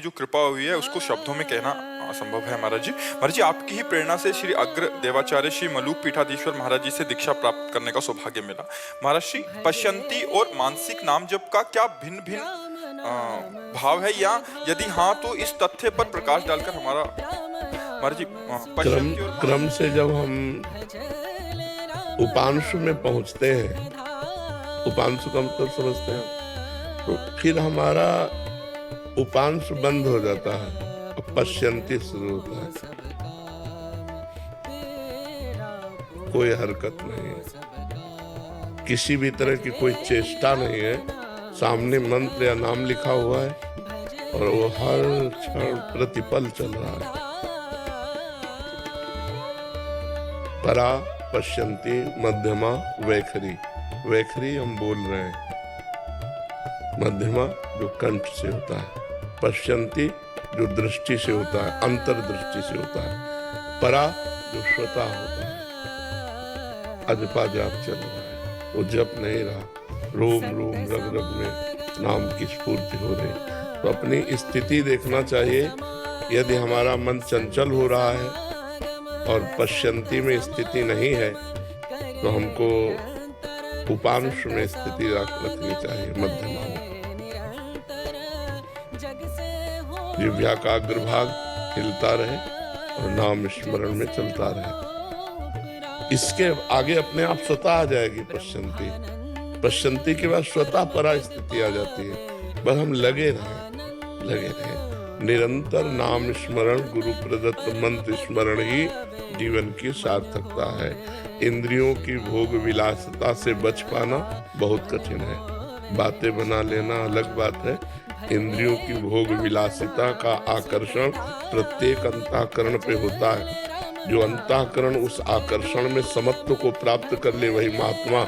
जो कृपा हुई है उसको शब्दों में कहना असंभव है महाराज जी। महाराज जी, आपकी ही प्रेरणा से श्री अग्र देवाचार्य श्री मलूक पीठाधीश्वर महाराज जी से दीक्षा प्राप्त करने का सौभाग्य मिला। महाराज जी, पश्यंती और मानसिक नाम जप का क्या भिन्न भिन्न भाव है, या यदि हाँ तो इस तथ्य पर प्रकाश डालकर हमारा महाराज जी क्रम से जब हम उपांशु में पहुंचते हैं, उपांशु का मतलब समझते हैं, तो फिर हमारा उपांशु बंद हो जाता है और पश्यंती शुरू होता है। कोई हरकत नहीं है, किसी भी तरह की कोई चेष्टा नहीं है, सामने मंत्र या नाम लिखा हुआ है और वो हर क्षण प्रतिपल चल रहा है। परा, पश्यंती, मध्यमा, वैखरी। वैखरी हम बोल रहे हैं, मध्यमा जो कंठ से होता है, पश्यंती जो दृष्टि से होता है, अंतर्दृष्टि से होता है, परा जो श्रोता होता है। अजपा जाप चल रहा है, वो जप नहीं रहा, रोम रोम रग रग में नाम की स्फूर्ति हो रही। तो अपनी स्थिति देखना चाहिए। यदि हमारा मन चंचल हो रहा है और पश्यंती में स्थिति नहीं है तो हमको उपांश में स्थिति रखनी चाहिए, मध्यमा में। जिह्वा का अग्रभाग हिलता रहे और नाम स्मरण में चलता रहे। इसके आगे अपने आप स्वतः आ जाएगी पश्यंती। पश्यंती के बाद स्वतः परा स्थिति आ जाती है। बस हम लगे रहे निरंतर नाम स्मरण, गुरु प्रदत्त मंत्र स्मरण ही जीवन की सार्थकता है। इंद्रियों की भोग विलासिता से बच पाना बहुत कठिन है। बातें बना लेना अलग बात है, इंद्रियों की भोग विलासिता का आकर्षण प्रत्येक अंतःकरण पे होता है। जो अंतःकरण उस आकर्षण में समत्व को प्राप्त कर ले वही महात्मा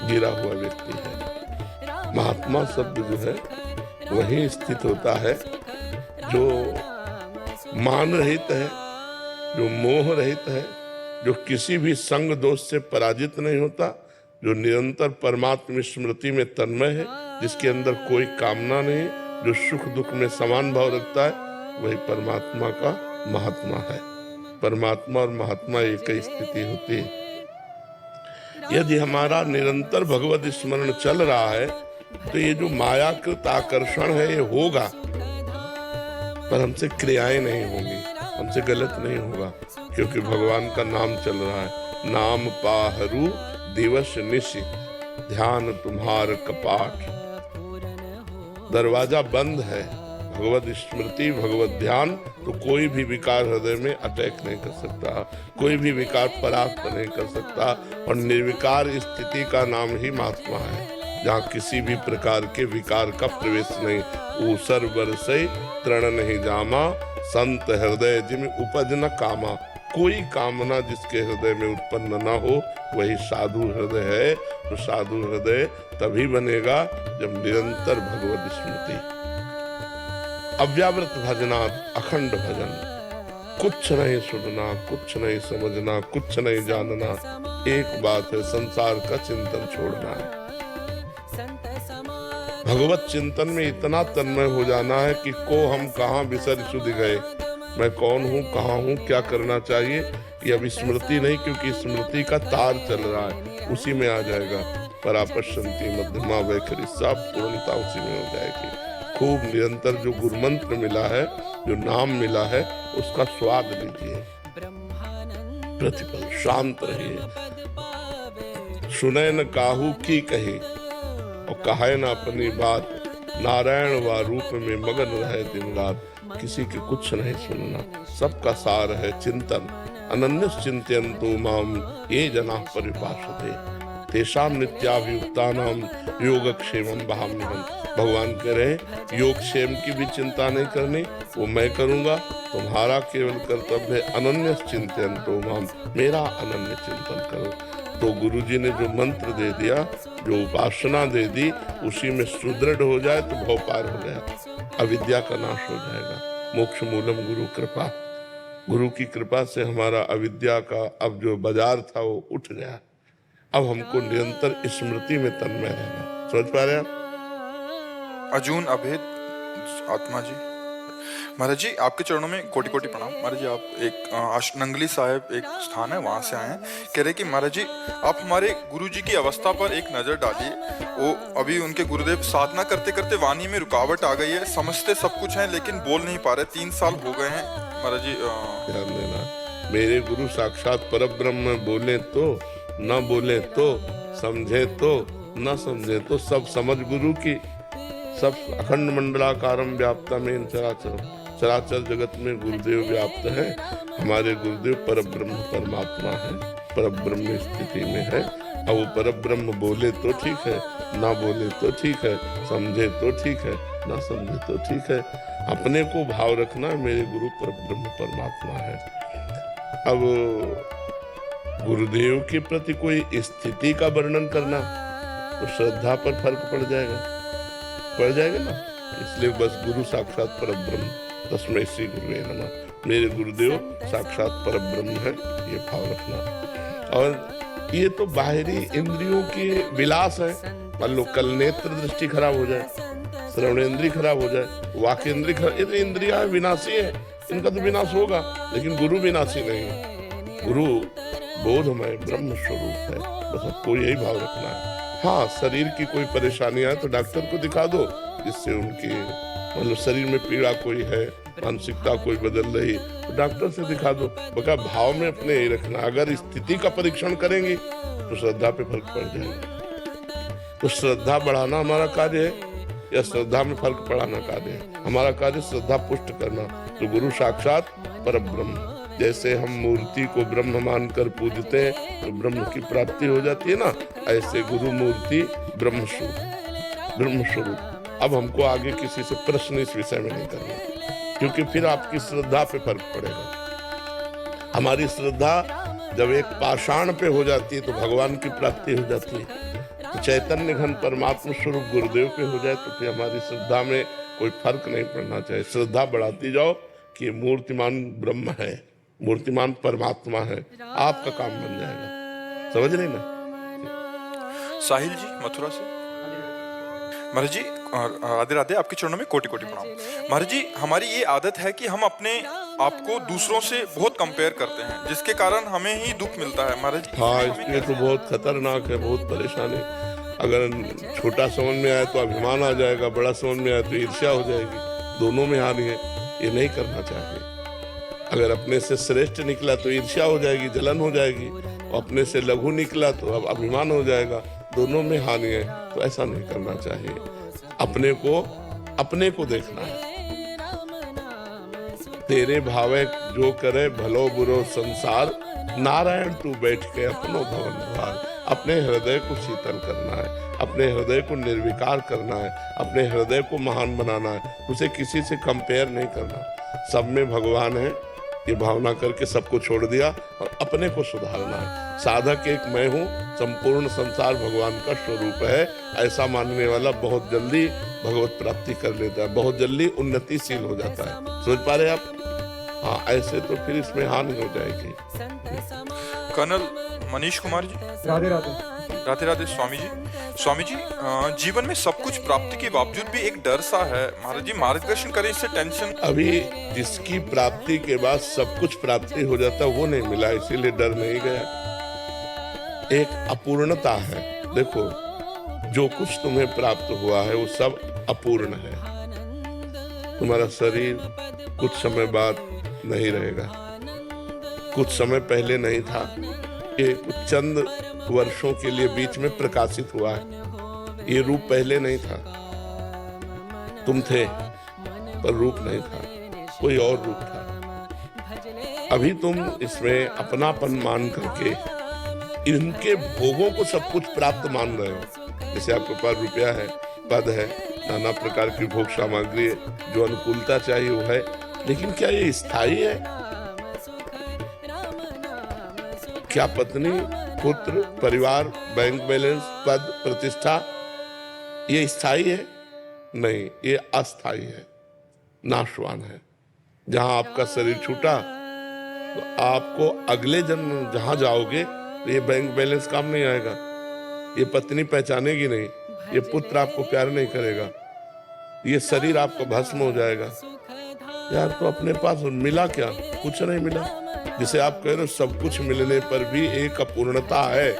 गिरा हुआ व्यक्ति है। महात्मा शब्द जो है वही स्थित होता है जो मान रहित है, जो मोह रहित है, जो किसी भी संग दोष से पराजित नहीं होता, जो निरंतर परमात्मा स्मृति में तन्मय है, जिसके अंदर कोई कामना नहीं, जो सुख दुख में समान भाव रखता है, वही परमात्मा का महात्मा है। परमात्मा और महात्मा एक ही स्थिति होती है। यदि हमारा निरंतर भगवत स्मरण चल रहा है तो ये जो मायाकृत आकर्षण है ये होगा, पर हमसे क्रियाएं नहीं होंगी, हमसे गलत नहीं होगा, क्योंकि भगवान का नाम चल रहा है। नाम पाहरू दिवस निशि, ध्यान तुम्हार कपाट। दरवाजा बंद है, भगवत स्मृति, भगवत ध्यान, तो कोई भी विकार हृदय में अटैक नहीं कर सकता, कोई भी विकार परास्त नहीं कर सकता। और निर्विकार स्थिति का नाम ही महात्मा है, जहाँ किसी भी प्रकार के विकार का प्रवेश नहीं। ऊसर बरसई तृण नहीं जामा, संत हृदय जिम उपज न कामा। कोई कामना जिसके हृदय में उत्पन्न न हो वही साधु हृदय है। तो साधु हृदय तभी बनेगा जब निरंतर भगवत स्मृति, अव्यावृत भजनात् अखंड भजन, कुछ नहीं सुनना, कुछ नहीं समझना, कुछ नहीं जानना, एक बात है, संसार का चिंतन छोड़ना है। भगवत चिंतन में इतना तन्मय हो जाना है कि को हम कहाँ बिसर सुध गए, मैं कौन हूँ, कहाँ हूँ, क्या करना चाहिए, ये अभी स्मृति नहीं, क्योंकि स्मृति का तार चल रहा है, उसी में आ जाएगा। परापश्यंती, मध्यमा, वैखरी, सब पूर्णता उसी में हो जाएगी। खूब निरंतर जो गुरु मंत्र मिला है, जो नाम मिला है, उसका स्वाद लीजिए, प्रतिपल शांत रहिए। सुने न काहू की कही और कहे न अपनी बात, नारायण व रूप में मगन रहे दिन रात। किसी के कुछ नहीं सुनना, सबका सार है चिंतन। अनन्य चिंतयन्तु माम ये जना परिपासते, तेषाम नित्याभियुक्तानाम योगक्षेमं वहाम्यहम्। भगवान कह रहे योगक्षेम की भी चिंता नहीं करनी, वो मैं करूंगा। तुम्हारा केवल कर्तव्य है अनन्य चिंतयन्तु माम, मेरा अनन्य चिंतन करो। तो गुरुजी ने जो मंत्र दे दिया, जो उपासना दे दी, उसी में सुदृढ़ हो जाए तो भव पार हो गया, अविद्या का नाश हो जाएगा। मोक्ष मूलम गुरु कृपा, गुरु की कृपा से हमारा अविद्या का अब जो बाजार था वो उठ गया। अब हमको निरंतर स्मृति में तन्मय रहना। समझ पा रहे हैं आप? अजून अभेद आत्मा जी। महाराज जी आपके चरणों में कोटि कोटि प्रणाम। महाराज जी आप एक नंगली साहिब एक स्थान है वहां से आए हैं। कह रहे कि महाराज जी आप हमारे गुरु जी की अवस्था पर एक नजर डालिए। वो अभी उनके गुरुदेव साधना करते करते वाणी में रुकावट आ गई है, समझते सब कुछ है लेकिन बोल नहीं पा रहे, 3 साल हो गए हैं महाराज जी। ध्यान देना, मेरे गुरु साक्षात परब्रह्म, बोले तो न बोले तो, समझे तो न समझे तो, सब समझ गुरु की। सब अखंड मंडलाकारम व्याप्तम येन चराचर, चराचर जगत में गुरुदेव व्याप्त है। हमारे गुरुदेव परब्रह्म परमात्मा है, परब्रह्म स्थिति में है। अब वो परब्रह्म बोले तो ठीक है, ना बोले तो ठीक है, समझे तो ठीक है, ना समझे तो ठीक है। अपने को भाव रखना, मेरे गुरु परब्रह्म परमात्मा है। अब गुरुदेव के प्रति कोई स्थिति का वर्णन करना तो श्रद्धा पर फर्क पड़ जाएगा ना। इसलिए बस गुरु साक्षात परब्रह्म, तस्मै श्री गुरुवे नमः, मेरे गुरुदेव साक्षात परब्रह्म है, ये भाव रखना। और ये तो बाहरी इंद्रियों के विलास है। मान लो कल नेत्र दृष्टि खराब हो जाए, श्रवणेंद्रिय खराब हो जाए, वाक्य इंद्रिय खराब, ये तो इंद्रियां विनाशी है, इनका तो विनाश होगा, लेकिन गुरु विनाशी नहीं है। गुरु बोधमय ब्रह्म स्वरूप है, बस आपको यही भाव रखना है। हाँ, शरीर की कोई परेशानी है तो डॉक्टर को दिखा दो, जिससे उनकी मतलब शरीर में पीड़ा कोई है, मानसिकता कोई बदल रही, तो डॉक्टर से दिखा दो। बका भाव में अपने यही रखना। अगर स्थिति का परीक्षण करेंगे तो श्रद्धा पे फर्क पड़ जाएगा। तो श्रद्धा बढ़ाना हमारा कार्य है या श्रद्धा में फर्क पड़ाना कार्य है? हमारा कार्य श्रद्धा पुष्ट करना। तो गुरु साक्षात परब्रह्म, जैसे हम मूर्ति को ब्रह्म मानकर पूजते हैं तो ब्रह्म की प्राप्ति हो जाती है ना, ऐसे गुरु मूर्ति ब्रह्म स्वरूप। अब हमको आगे किसी से प्रश्न इस विषय में नहीं करना, क्योंकि फिर आपकी श्रद्धा पे फर्क पड़ेगा। हमारी श्रद्धा जब एक पाषाण पे हो जाती है तो भगवान की प्राप्ति हो जाती है। तो चैतन्य घन परमात्मा स्वरूप गुरुदेव पे हो जाए तो फिर हमारी श्रद्धा में कोई फर्क नहीं पड़ना चाहिए। श्रद्धा बढ़ाती जाओ कि मूर्तिमान ब्रह्म है, मूर्तिमान परमात्मा है, आपका काम बन जाएगा। समझ रहे ना? साहिल जी मथुरा से। महाराज जी राधे राधे, आपके चरणों में कोटि कोटि प्रणाम। महाराज जी हमारी ये आदत है कि हम अपने आप को दूसरों से बहुत कंपेयर करते हैं, जिसके कारण हमें ही दुख मिलता है। महाराज जी हाँ, इसलिए तो बहुत खतरनाक है, बहुत परेशानी। अगर छोटा समझ में आए तो अभिमान आ जाएगा, बड़ा समझ में आए तो ईर्ष्या हो जाएगी, दोनों में हानि है। ये नहीं करना चाहिए। अगर अपने से श्रेष्ठ निकला तो ईर्ष्या हो जाएगी, जलन हो जाएगी, और अपने से लघु निकला तो अब अभिमान हो जाएगा, दोनों में हानि है। तो ऐसा नहीं करना चाहिए। अपने को देखना है। तेरे भावे जो करे भलो बुरो संसार, नारायण तू बैठ के अपनो भवन द्वार। अपने हृदय को शीतल करना है, अपने हृदय को निर्विकार करना है, अपने हृदय को महान बनाना है। उसे किसी से कंपेयर नहीं करना। सब में भगवान है ये भावना करके सबको छोड़ दिया और अपने को सुधारना है। साधक एक मैं हूँ, संपूर्ण संसार भगवान का स्वरूप है, ऐसा मानने वाला बहुत जल्दी भगवत प्राप्ति कर लेता है, बहुत जल्दी उन्नतिशील हो जाता है। समझ पा रहे आप? हाँ, ऐसे तो फिर इसमें हानि हो जाएगी। कर्नल मनीष कुमार जी। राधे राधे। राधे राधे स्वामी जी। स्वामी जी जीवन में सब कुछ प्राप्ति के बावजूद भी एक डर सा है। महाराज जी मार्गदर्शन करें, इससे टेंशन। अभी जिसकी प्राप्ति के बाद सब कुछ प्राप्ति हो जाता वो नहीं मिला, इसीलिए डर नहीं गया। एक अपूर्णता है। देखो, जो कुछ तुम्हें प्राप्त हुआ है वो सब अपूर्ण है। तुम्हारा शरीर कुछ समय बाद नहीं रहेगा, कुछ समय पहले नहीं था, ये कुछ चंद वर्षों के लिए बीच में प्रकाशित हुआ है। ये रूप पहले नहीं था, तुम थे पर रूप नहीं था, कोई और रूप था। अभी तुम इसमें अपनापन मान करके इनके भोगों को सब कुछ प्राप्त मान रहे हो। जैसे आपके पास रुपया है, पद है, नाना प्रकार की भोग सामग्री है, जो अनुकूलता चाहिए वो है, लेकिन क्या ये स्थायी है? क्या पत्नी, पुत्र, परिवार, बैंक बैलेंस, पद, प्रतिष्ठा ये स्थायी है? नहीं, ये अस्थायी है, नाशवान है। जहां आपका शरीर छूटा तो आपको अगले जन्म जहां जाओगे ये बैंक बैलेंस काम नहीं आएगा, ये पत्नी पहचानेगी नहीं, ये पुत्र आपको प्यार नहीं करेगा, ये शरीर आपका भस्म हो जाएगा। यार तो अपने पास मिला क्या? कुछ नहीं मिला। जिसे आप कह रहे हो सब कुछ मिलने पर भी एक अपूर्णता है,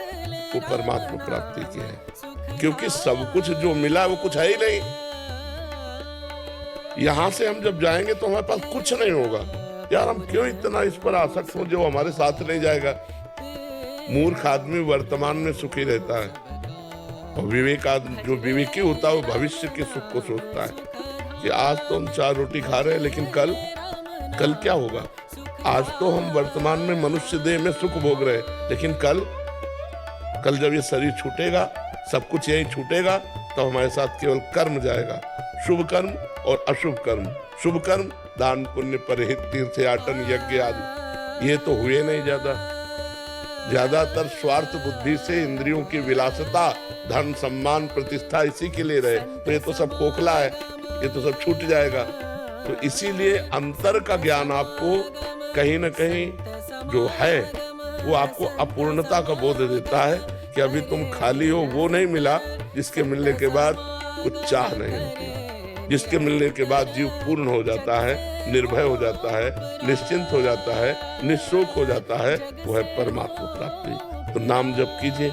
वो परमात्मा प्राप्ति की है। क्योंकि सब कुछ जो मिला वो कुछ है ही नहीं। यहां से हम जब जाएंगे तो हमारे पास कुछ नहीं होगा। यार हम क्यों इतना इस पर आसक्त हो जो हमारे साथ नहीं जाएगा? मूर्ख आदमी वर्तमान में सुखी रहता है, और विवेक आदमी जो विवेकी होता है वो भविष्य के सुख को सोचता है कि आज तो हम 4 रोटी खा रहे हैं, लेकिन कल क्या होगा? आज तो हम वर्तमान में मनुष्य देह में सुख भोग रहे हैं, लेकिन कल जब ये शरीर छूटेगा, सब कुछ यही छूटेगा, तो हमारे साथ केवल कर्म जाएगा, शुभ कर्म और अशुभ कर्म। शुभ कर्म दान पुण्य परहित तीर्थयाटन यज्ञ आदि, ये तो हुए नहीं। ज्यादातर स्वार्थ बुद्धि से इंद्रियों की विलासता, धन सम्मान प्रतिष्ठा इसी के लिए रहे, तो ये तो सब खोखला है, ये तो सब छूट जाएगा। तो इसीलिए अंतर का ज्ञान आपको कहीं ना कहीं जो है वो आपको अपूर्णता का बोध देता है कि अभी तुम खाली हो। वो नहीं मिला जिसके मिलने के बाद कुछ चाह नहीं होती, जिसके मिलने के बाद जीव पूर्ण हो जाता है, निर्भय हो जाता है, निश्चिंत हो जाता है, निःशोक हो जाता है, वो है परमात्मा प्राप्ति। तो नाम जप कीजिए।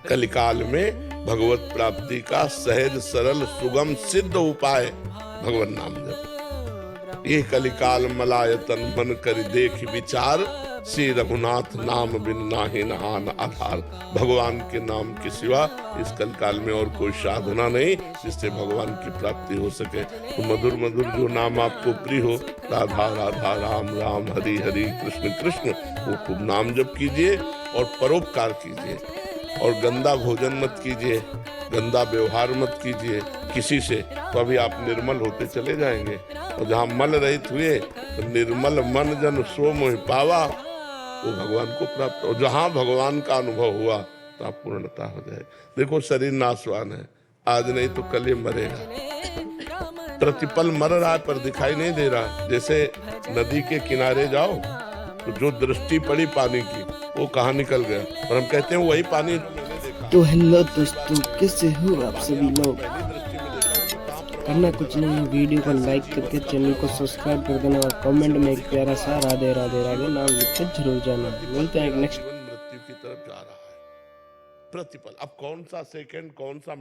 कलिकाल में भगवत प्राप्ति का सहज सरल सुगम सिद्ध उपाय भगवान नाम जप। ये कलिकाल मलायतन मन कर देख विचार, श्री रघुनाथ नाम बिन नाहि नहान आधार। भगवान के नाम के सिवा इस कलिकाल में और कोई साधना नहीं जिससे भगवान की प्राप्ति हो सके। तो मधुर मधुर जो नाम आपको प्रिय हो, राधा राधा राम राम हरि हरि कृष्ण कृष्ण, वो खूब नाम जप कीजिए और परोपकार कीजिए। और गंदा भोजन मत कीजिए, गंदा व्यवहार मत कीजिए किसी से, तो अभी आप निर्मल होते चले जाएंगे। और जहाँ मल रहित हुए तो निर्मल मन जन सो मोहि पावा, वो भगवान को प्राप्त। और जहाँ भगवान का अनुभव हुआ तो आप पूर्णता हो जाए। देखो शरीर नाशवान है, आज नहीं तो कल ये मरेगा। प्रतिपल मर रहा है पर दिखाई नहीं दे रहा। जैसे नदी के किनारे जाओ तो जो दृष्टि पड़ी पानी की, वो कहाँ निकल गया, और हम कहते हैं वही पानी जो मैंने देखा। तो हेलो दोस्तों, कैसे हो आप सभी लोग? करना कुछ नहीं है, वीडियो को लाइक करके चैनल को सब्सक्राइब कर देना और कमेंट में एक प्यारा सा राधे राधे राधे नाम लिख के जरूर जाना। मिलते हैं नेक्स्ट। मृत्यु की तरफ जा रहा है प्रतिपल। अब कौन सा सेकंड, कौन सा